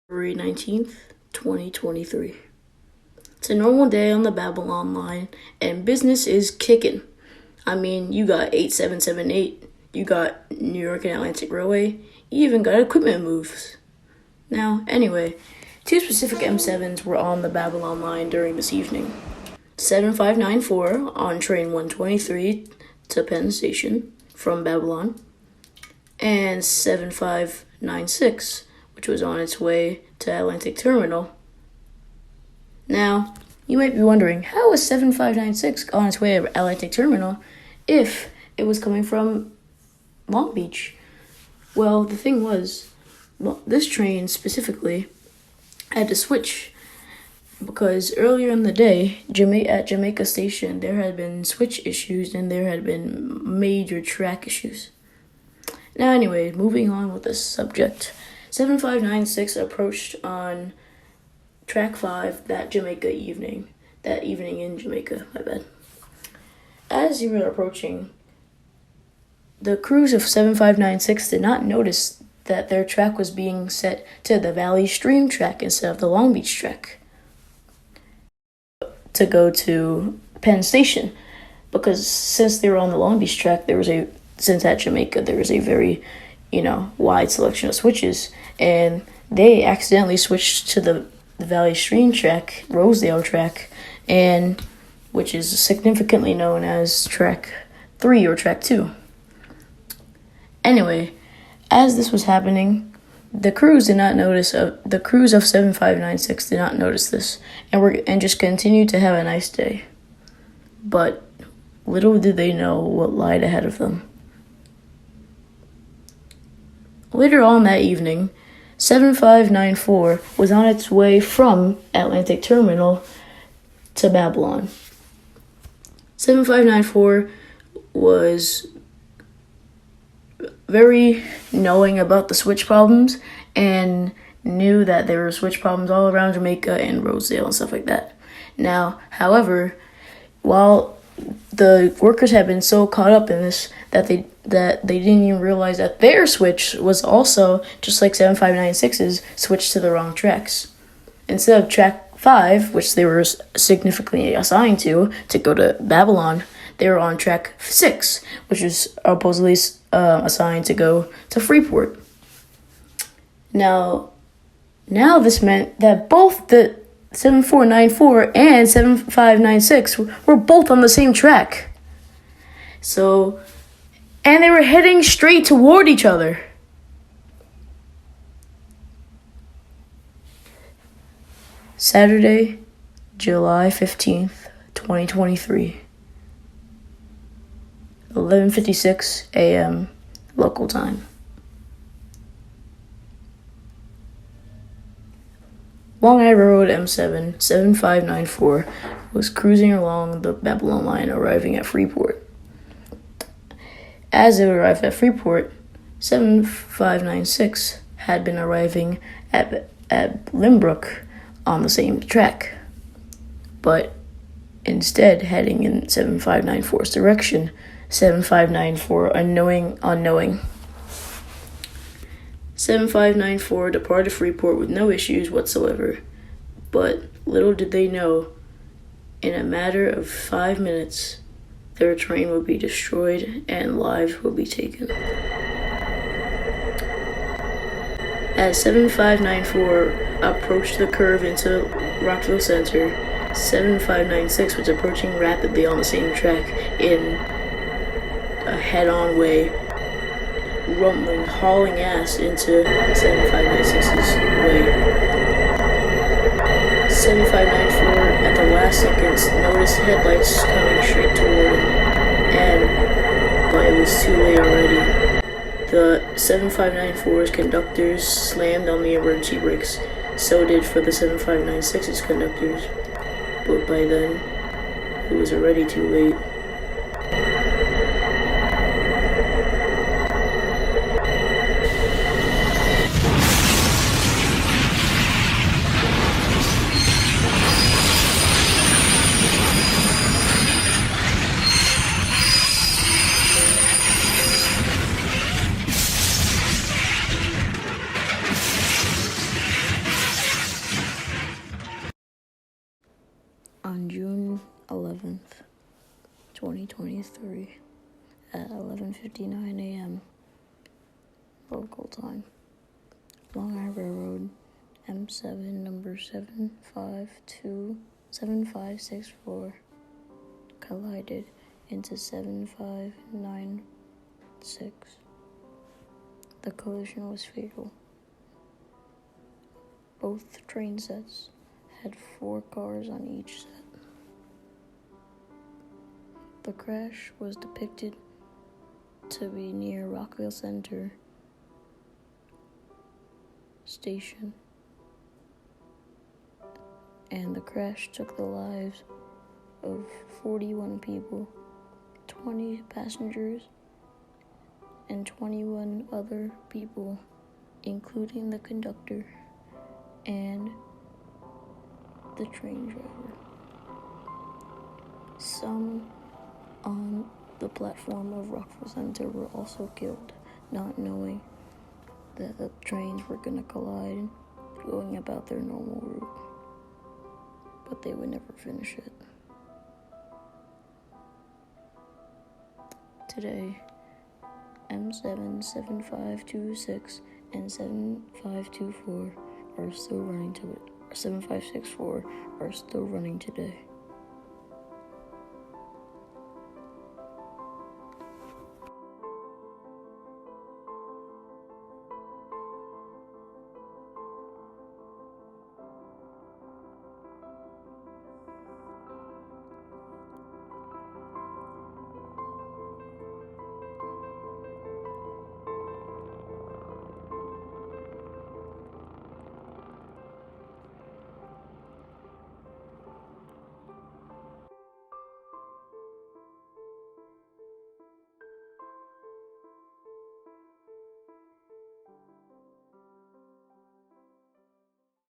February 19th, 2023. It's a normal day on the Babylon line, and business is kicking. I mean, you got 8778, you got New York and Atlantic Railway, you even got equipment moves. Now, anyway, two specific M7s were on the Babylon line during this evening. 7594 on train 123 to Penn Station from Babylon, and 7596, which was on its way to Atlantic Terminal. Now, you might be wondering, how was 7596 on its way to Atlantic Terminal if it was coming from Long Beach? Well, the thing was, this train specifically had to switch because earlier in the day, at Jamaica Station, there had been switch issues and there had been major track issues. Now, anyway, moving on with this subject, 7596 approached on track 5 that evening in Jamaica, my bad. As you were approaching, the crews of 7596 did not notice that their track was being set to the Valley Stream track instead of the Long Beach track to go to Penn Station, because since they were on the Long Beach track, since at Jamaica there was a very, wide selection of switches, and they accidentally switched to the Valley Stream track, Rosedale track, and which is significantly known as track 3 or track 2. Anyway, as this was happening, the crews of 7596 did not notice this, and just continued to have a nice day. But little did they know what lied ahead of them. Later on that evening, 7594 was on its way from Atlantic Terminal to Babylon. 7594 was very knowing about the switch problems and knew that there were switch problems all around Jamaica and Rosedale and stuff like that. Now, however, while the workers had been so caught up in this that they didn't even realize that their switch was also, just like 7596's, switched to the wrong tracks. Instead of track 5, which they were significantly assigned to go to Babylon, they were on track 6, which was supposedly assigned to go to Freeport. Now this meant that both the 7494 and 7596 were both on the same track. And they were heading straight toward each other. Saturday, July 15th, 2023. 11:56 a.m. local time. Long Island Road M7 7594 was cruising along the Babylon line, arriving at Freeport. As it arrived at Freeport, 7596 had been arriving at Limbrook on the same track, but instead heading in 7594's direction. 7594 unknowing. 7594 departed Freeport with no issues whatsoever, but little did they know, in a matter of 5 minutes, their train would be destroyed and lives would be taken. As 7594 approached the curve into Rockville Center, 7596 was approaching rapidly on the same track in a head-on way, rumbling, hauling ass into 7596's way. 7594 at the last seconds noticed headlights coming straight toward him, but it was too late already. The 7594's conductors slammed on the emergency brakes. So did for the 7596's conductors, but by then it was already too late. On June 11th, 2023, at 11:59 a.m. local time, Long Island Road, M7, number 7564, collided into 7596. The collision was fatal. Both train sets had 4 cars on each set. The crash was depicted to be near Rockville Center Station, and the crash took the lives of 41 people, 20 passengers, and 21 other people, including the conductor and the train driver. Some on the platform of Rockville Center were also killed, not knowing that the trains were going to collide, going about their normal route, but they would never finish it. Today, M7, 7526 and 7524 are still running 7564 are still running today.